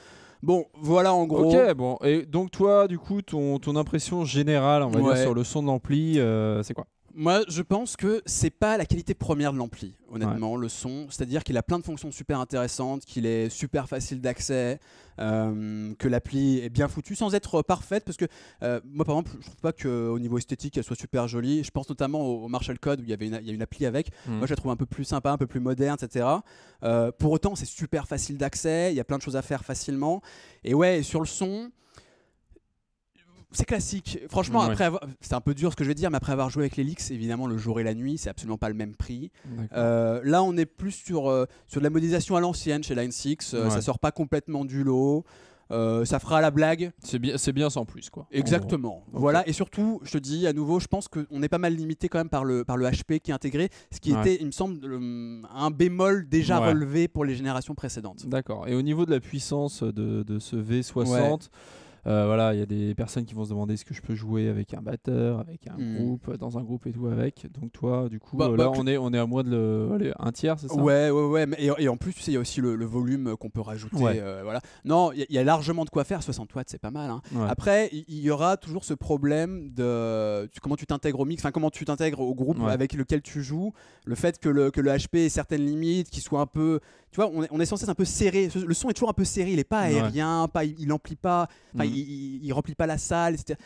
Bon, voilà en gros. Ok, bon. Et donc toi, du coup, ton impression générale, on va dire, sur le son de l'ampli, c'est quoi ? Moi, je pense que c'est pas la qualité première de l'ampli, honnêtement, le son. C'est-à-dire qu'il a plein de fonctions super intéressantes, qu'il est super facile d'accès, que l'appli est bien foutue sans être parfaite. Parce que moi, par exemple, je trouve pas qu'au niveau esthétique, elle soit super jolie. Je pense notamment au Marshall Code où il y a une appli avec. Moi, je la trouve un peu plus sympa, un peu plus moderne, etc. Pour autant, c'est super facile d'accès. Il y a plein de choses à faire facilement. Et ouais, sur le son. C'est classique. Franchement, après c'est un peu dur ce que je vais dire, mais après avoir joué avec l'Helix, évidemment, le jour et la nuit, c'est absolument pas le même prix. Là, on est plus sur de la modélisation à l'ancienne chez Line 6. Ça sort pas complètement du lot. Ça fera la blague. C'est bien sans plus, quoi. Exactement. Voilà. Et surtout, je te dis à nouveau, je pense qu'on est pas mal limité quand même par le HP qui est intégré, ce qui était, il me semble, un bémol déjà relevé pour les générations précédentes. D'accord. Et au niveau de la puissance de ce V60, voilà, il y a des personnes qui vont se demander est-ce que je peux jouer avec un batteur, avec un groupe, dans un groupe et tout avec. Donc toi, du coup, là, on est à moins de un tiers, c'est ça ? Ouais. Et en plus, tu sais, il y a aussi le volume qu'on peut rajouter. Voilà. Non, il y a largement de quoi faire. 60 watts, c'est pas mal. Après, il y aura toujours ce problème de comment tu t'intègres au mix, enfin comment tu t'intègres au groupe avec lequel tu joues. Le fait que le HP ait certaines limites, qu'il soit un peu, tu vois, on est censé être un peu serré. Le son est toujours un peu serré. Il est pas aérien, il emplit pas. Il remplit pas la salle, etc.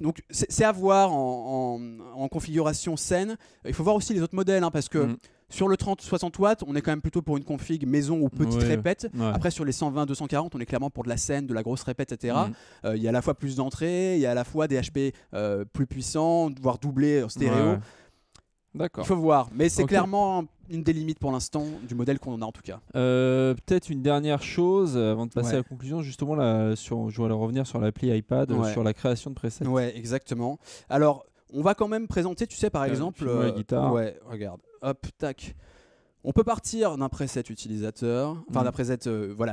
Donc c'est à voir en configuration scène. Il faut voir aussi les autres modèles, parce que sur le 30-60 watts, on est quand même plutôt pour une config maison ou petite répète. Après sur les 120-240, on est clairement pour de la scène, de la grosse répète, etc. Il y a à la fois plus d'entrées, il y a à la fois des HP plus puissants, voire doublés en stéréo. D'accord. Il faut voir, mais c'est clairement une des limites pour l'instant du modèle qu'on a en tout cas. Peut-être une dernière chose avant de passer à la conclusion, justement je voulais revenir sur l'appli iPad, sur la création de presets. Ouais, exactement. Alors, on va quand même présenter, tu sais, par exemple, la guitare. Ouais, regarde, hop, tac. On peut partir d'un preset utilisateur, enfin d'un preset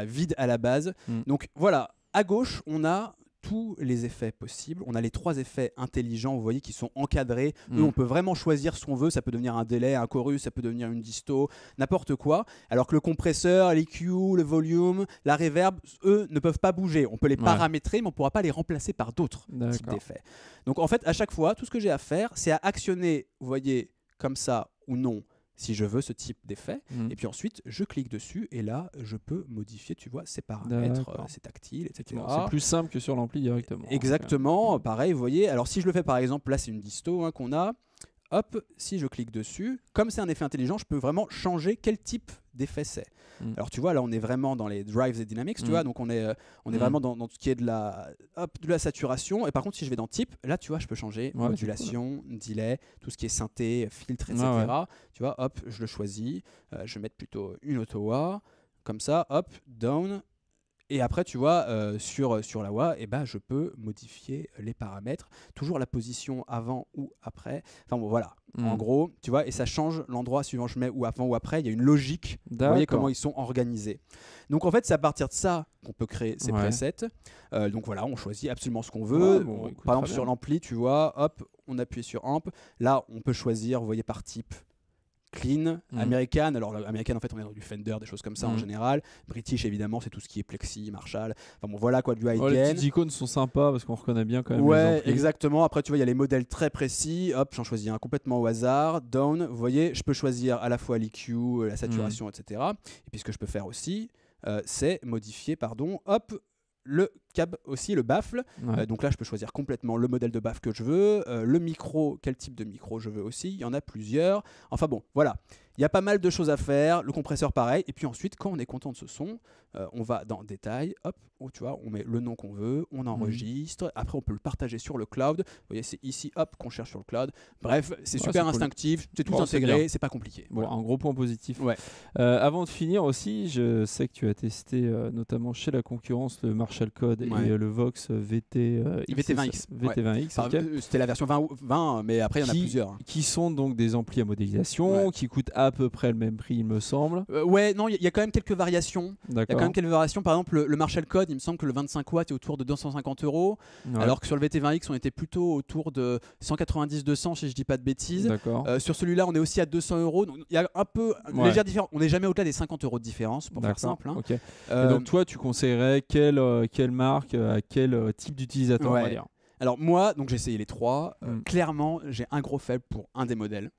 vide à la base. Donc voilà, à gauche, on a tous les effets possibles. On a les 3 effets intelligents, vous voyez, qui sont encadrés. Eux, on peut vraiment choisir ce qu'on veut. Ça peut devenir un délai, un chorus, ça peut devenir une disto, n'importe quoi. Alors que le compresseur, l'EQ, le volume, la reverb, eux, ne peuvent pas bouger. On peut les paramétrer, mais on ne pourra pas les remplacer par d'autres types d'effets. Donc en fait, à chaque fois, tout ce que j'ai à faire, c'est à actionner, vous voyez, comme ça ou non, si je veux ce type d'effet. Et puis ensuite, je clique dessus et là, je peux modifier, tu vois, ces paramètres, c'est tactile, etc. C'est plus simple que sur l'ampli directement. Exactement, pareil, vous voyez. Alors si je le fais par exemple, là c'est une disto qu'on a. hop, si je clique dessus, comme c'est un effet intelligent, je peux vraiment changer quel type d'effet c'est. Alors tu vois, là on est vraiment dans les drives et dynamics, tu vois, donc on est vraiment dans ce qui est de la saturation. Et par contre, si je vais dans type, là tu vois, je peux changer modulation, delay, tout ce qui est synthé, filtre, etc. Tu vois, hop, je le choisis, je vais mettre plutôt une auto-wah, comme ça, hop, down. Et après, tu vois, sur la wah, je peux modifier les paramètres, toujours la position avant ou après. Enfin bon, voilà. En gros, tu vois, et ça change l'endroit suivant je mets ou avant ou après. Il y a une logique. Vous voyez comment ils sont organisés. Donc en fait, c'est à partir de ça qu'on peut créer ces presets. Donc voilà, on choisit absolument ce qu'on veut. Par exemple, sur l'ampli, tu vois, hop, on appuie sur amp. Là, on peut choisir, vous voyez, par type. Clean, American, alors American en fait on est dans du Fender, des choses comme ça en général. British évidemment c'est tout ce qui est Plexi, Marshall, enfin bon voilà quoi, du high-gain. Les petites icônes sont sympas parce qu'on reconnaît bien quand même. Ouais exactement, après tu vois il y a les modèles très précis, hop j'en choisis un complètement au hasard, down, vous voyez je peux choisir à la fois l'EQ, la saturation etc. Et puis ce que je peux faire aussi c'est modifier hop le cab aussi, le baffle. Donc là, je peux choisir complètement le modèle de baffle que je veux, le micro, quel type de micro je veux aussi. Il y en a plusieurs. Enfin bon, voilà. Il y a pas mal de choses à faire. Le compresseur, pareil. Et puis ensuite, quand on est content de ce son, on va dans détail. Hop, tu vois, on met le nom qu'on veut, on enregistre. Après, on peut le partager sur le cloud. Vous voyez, c'est ici, hop, qu'on cherche sur le cloud. Bref, c'est super instinctif. C'est tout intégré. C'est pas compliqué. Bon, un gros point positif. Avant de finir aussi, je sais que tu as testé notamment chez la concurrence le Marshall Code et le Vox VT20X. VT20X. C'était la version 20, mais après, il y en a plusieurs. Qui sont donc des amplis à modélisation, qui coûtent à peu près le même prix, il me semble. Non, il y a quand même quelques variations. Il y a quand même quelques variations. Par exemple, le Marshall Code, il me semble que le 25 watts est autour de 250 €, alors que sur le VT20X, on était plutôt autour de 190-200, si je dis pas de bêtises. Sur celui-là, on est aussi à 200 €. Donc il y a un peu une légère différence. On n'est jamais au-delà des 50 € de différence, pour faire simple. Et donc toi, tu conseillerais quelle marque, à quel type d'utilisateur, on va dire? Alors moi, donc j'ai essayé les trois. Clairement, j'ai un gros faible pour un des modèles.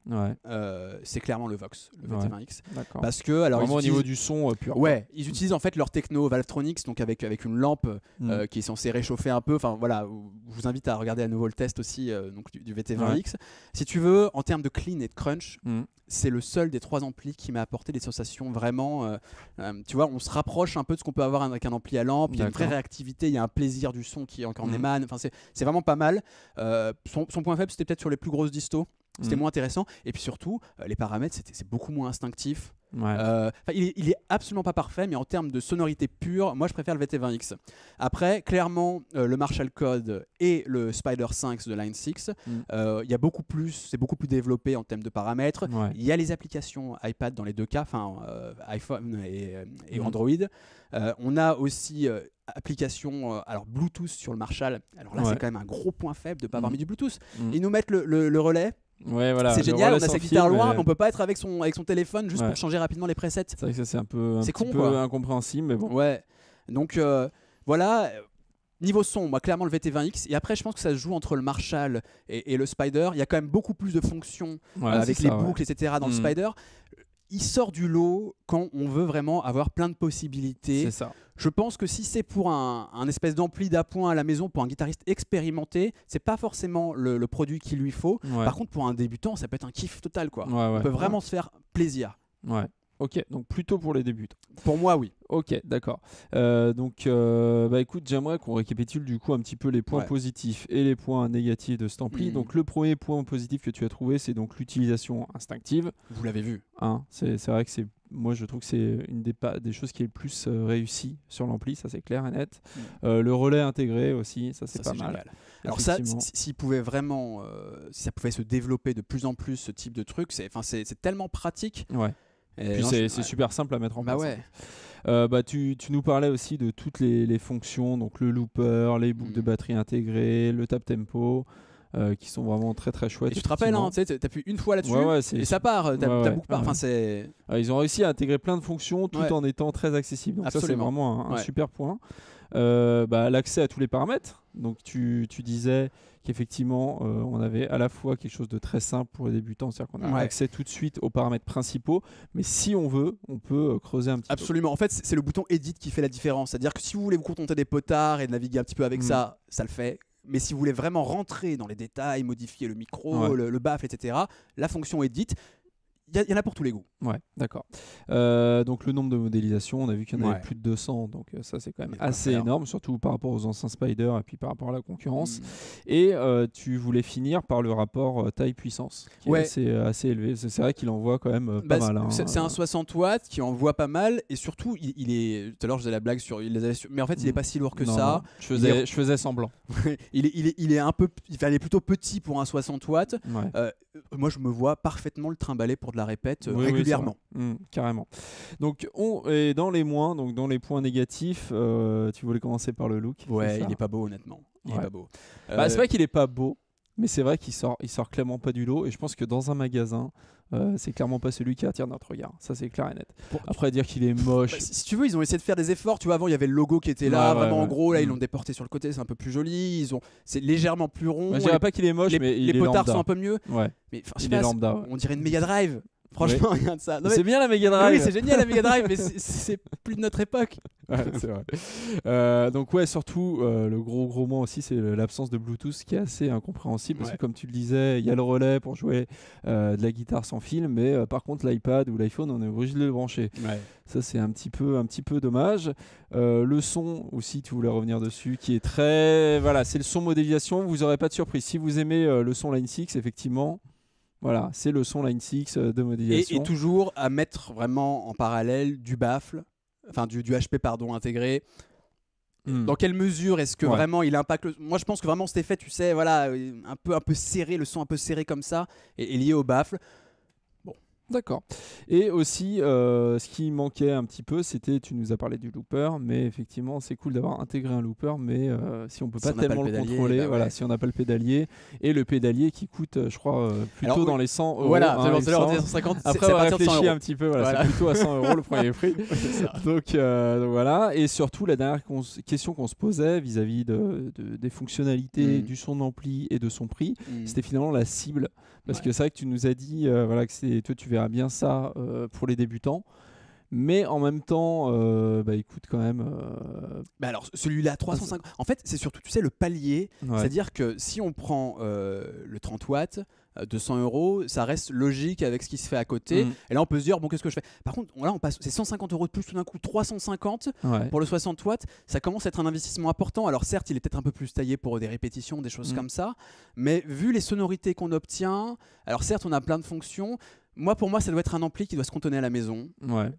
C'est clairement le Vox, le VT20X. Parce que alors vraiment au niveau du son pur. Ils utilisent en fait leur techno Valvetronics, donc avec une lampe qui est censée réchauffer un peu. Enfin voilà, je vous invite à regarder à nouveau le test aussi donc du VT20X. Si tu veux, en termes de clean et de crunch. C'est le seul des trois amplis qui m'a apporté des sensations vraiment. Tu vois, on se rapproche un peu de ce qu'on peut avoir avec un ampli à lampe. Il y a une vraie réactivité, il y a un plaisir du son qui en émane. Enfin, c'est vraiment pas mal. Son point faible, c'était peut-être sur les plus grosses distos. C'était moins intéressant. Et puis surtout, les paramètres, c'est beaucoup moins instinctif. Il est absolument pas parfait, mais en termes de sonorité pure, moi je préfère le VT20X. Après, clairement, le Marshall Code et le Spider 5 de Line 6, il y a beaucoup plus, c'est beaucoup plus développé en termes de paramètres. Il y a les applications iPad dans les deux cas, iPhone et Android. On a aussi application alors Bluetooth sur le Marshall. Alors là, c'est quand même un gros point faible de ne pas avoir mis du Bluetooth. Ils nous mettent le relais. C'est génial, on a sa guitare loin, mais on peut pas être avec son téléphone juste pour changer rapidement les presets. C'est vrai que ça c'est un petit peu incompréhensible, mais bon. Donc voilà. Niveau son, moi clairement le VT20X. Et après, je pense que ça se joue entre le Marshall et le Spider. Il y a quand même beaucoup plus de fonctions avec les boucles, etc. dans le Spider. Il sort du lot quand on veut vraiment avoir plein de possibilités. C'est ça. Je pense que si c'est pour un espèce d'ampli d'appoint à la maison, pour un guitariste expérimenté, c'est pas forcément le produit qu'il lui faut. Par contre, pour un débutant, ça peut être un kiff total, quoi. On peut vraiment se faire plaisir. Ok, donc plutôt pour les débutants. Pour moi, oui. Ok, d'accord. Écoute, j'aimerais qu'on récapitule du coup un petit peu les points positifs et les points négatifs de cet ampli. Donc le premier point positif que tu as trouvé, c'est donc l'utilisation instinctive. Vous l'avez vu. C'est vrai que moi je trouve que c'est une des choses qui est le plus réussie sur l'ampli, ça c'est clair et net. Le relais intégré aussi, ça c'est pas mal. Génial. Alors ça, s'il pouvait vraiment, si ça pouvait se développer de plus en plus ce type de truc, c'est tellement pratique. Et puis c'est super simple à mettre en place. Tu nous parlais aussi de toutes les fonctions, donc le looper, les boucles de batterie intégrées, le tap tempo, qui sont vraiment très très chouettes. Et tu te rappelles, tu appuies une fois là-dessus et ça part, ta boucle part. Ils ont réussi à intégrer plein de fonctions tout en étant très accessibles. Donc ça c'est vraiment un super point. L'accès à tous les paramètres. Donc tu disais qu'effectivement on avait à la fois quelque chose de très simple pour les débutants, c'est-à-dire qu'on a accès tout de suite aux paramètres principaux, mais si on veut, on peut creuser un petit peu. Absolument. En fait, c'est le bouton Edit qui fait la différence. C'est-à-dire que si vous voulez vous contenter des potards et de naviguer un petit peu avec ça le fait. Mais si vous voulez vraiment rentrer dans les détails, modifier le micro, le baffle, etc., la fonction Edit, il y en a pour tous les goûts. Ouais, d'accord. Donc le nombre de modélisations, on a vu qu'il y en avait plus de 200, donc ça c'est quand même assez énorme, surtout par rapport aux anciens Spider et puis par rapport à la concurrence. Et tu voulais finir par le rapport taille-puissance, qui est assez élevé. C'est vrai qu'il envoie quand même pas mal. C'est un 60 watts qui envoie pas mal, et surtout, il est... Tout à l'heure je faisais la blague sur... mais en fait il est pas si lourd que ça. Non. Je faisais semblant. il est plutôt petit pour un 60 watts. Moi je me vois parfaitement le trimballer pour de la répète régulièrement. Carrément. Donc on est dans les moins, donc dans les points négatifs. Tu voulais commencer par le look. Ouais, il est pas beau honnêtement. Il est pas beau. C'est vrai qu'il est pas beau, mais c'est vrai qu'il sort clairement pas du lot. Et je pense que dans un magasin, c'est clairement pas celui qui attire notre regard. Ça c'est clair et net. Après dire qu'il est moche. Si tu veux, ils ont essayé de faire des efforts. Tu vois, avant il y avait le logo qui était là, vraiment en gros. Là ils l'ont déporté sur le côté, c'est un peu plus joli. C'est légèrement plus rond. Je dirais pas qu'il est moche, mais les potards sont un peu mieux. Ouais. Mais il est lambda. On dirait une Mega Drive. Franchement, rien de ça. C'est bien la Mega Drive. Oui, c'est génial la Mega Drive, mais c'est plus de notre époque. Ouais, c'est vrai. Donc surtout le gros moins aussi, c'est l'absence de Bluetooth qui est assez incompréhensible parce que comme tu le disais, il y a le relais pour jouer de la guitare sans fil, mais par contre l'iPad ou l'iPhone, on est obligé de le brancher. Ça c'est un petit peu dommage. Le son aussi, tu voulais revenir dessus, qui est très c'est le son modélisation. Vous n'aurez pas de surprise si vous aimez le son Line 6, effectivement. Voilà, c'est le son Line 6 de modélisation. Et toujours à mettre vraiment en parallèle du baffle, enfin du HP intégré. Dans quelle mesure est-ce que vraiment il impacte Moi je pense que vraiment cet effet, tu sais, un peu serré, le son un peu serré comme ça, est lié au baffle. D'accord. Et aussi, ce qui manquait un petit peu, c'était, tu nous as parlé du looper, mais effectivement, c'est cool d'avoir intégré un looper, mais si on peut pas tellement le contrôler, si on n'a pas le pédalier, et le pédalier qui coûte, je crois, plutôt dans les 100 euros. Voilà, c'est bon, 150. Après, on va réfléchir un petit peu, c'est plutôt à 100 euros le premier prix. Donc voilà, et surtout, la dernière question qu'on se posait vis-à-vis des fonctionnalités du son ampli et de son prix, c'était finalement la cible. Parce que c'est vrai que tu nous as dit que toi tu verras bien ça pour les débutants, mais en même temps il coûte quand même alors celui-là 350, en fait c'est surtout, tu sais, le palier, c'est-à-dire que si on prend le 30 watts 200 euros, ça reste logique avec ce qui se fait à côté. Et là on peut se dire bon, qu'est-ce que je fais. Par contre là on passe, c'est 150 euros de plus tout d'un coup, 350 pour le 60 watts, ça commence à être un investissement important. Alors certes il est peut-être un peu plus taillé pour des répétitions, des choses comme ça, mais vu les sonorités qu'on obtient, alors certes on a plein de fonctions. Pour moi ça doit être un ampli qui doit se cantonner à la maison,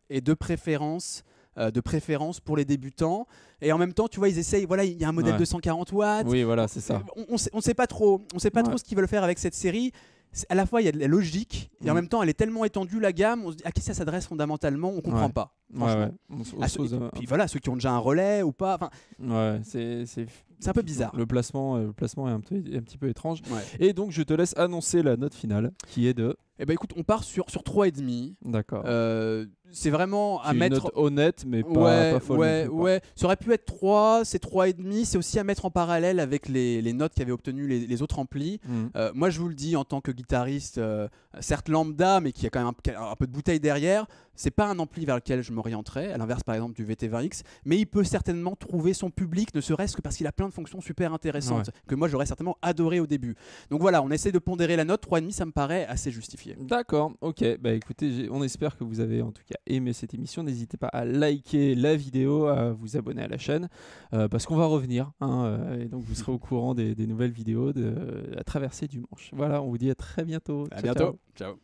et de préférence pour les débutants. Et en même temps, tu vois, ils essayent, il y a un modèle de 140 watts. Oui, voilà, c'est ça. On sait pas trop ce qu'ils veulent faire avec cette série. À la fois, il y a de la logique, et en même temps, elle est tellement étendue, la gamme, on se dit à qui ça s'adresse fondamentalement, on comprend pas. Puis voilà, ceux qui ont déjà un relais ou pas. C'est un peu bizarre. Le placement est un petit peu étrange. Et donc, je te laisse annoncer la note finale, qui est de... Eh ben écoute, on part sur 3,5. D'accord. C'est vraiment à une mettre... note honnête, mais pas folle. Ça aurait pu être 3, c'est 3,5. C'est aussi à mettre en parallèle avec les notes qu'avaient obtenues les autres amplis. Moi, je vous le dis, en tant que guitariste, certes lambda, mais qui a quand même un peu de bouteille derrière, c'est pas un ampli vers lequel je m'orienterais, à l'inverse par exemple du VT20X, mais il peut certainement trouver son public, ne serait-ce que parce qu'il a plein de fonctions super intéressantes que moi j'aurais certainement adoré au début. Donc voilà, on essaie de pondérer la note. 3,5, ça me paraît assez justifié. D'accord, ok. Bah écoutez, on espère que vous avez en tout cas aimé cette émission. N'hésitez pas à liker la vidéo, à vous abonner à la chaîne, parce qu'on va revenir, et donc vous serez au courant des nouvelles vidéos de la traversée du Manche. Voilà, on vous dit à très bientôt. À bientôt. Ciao.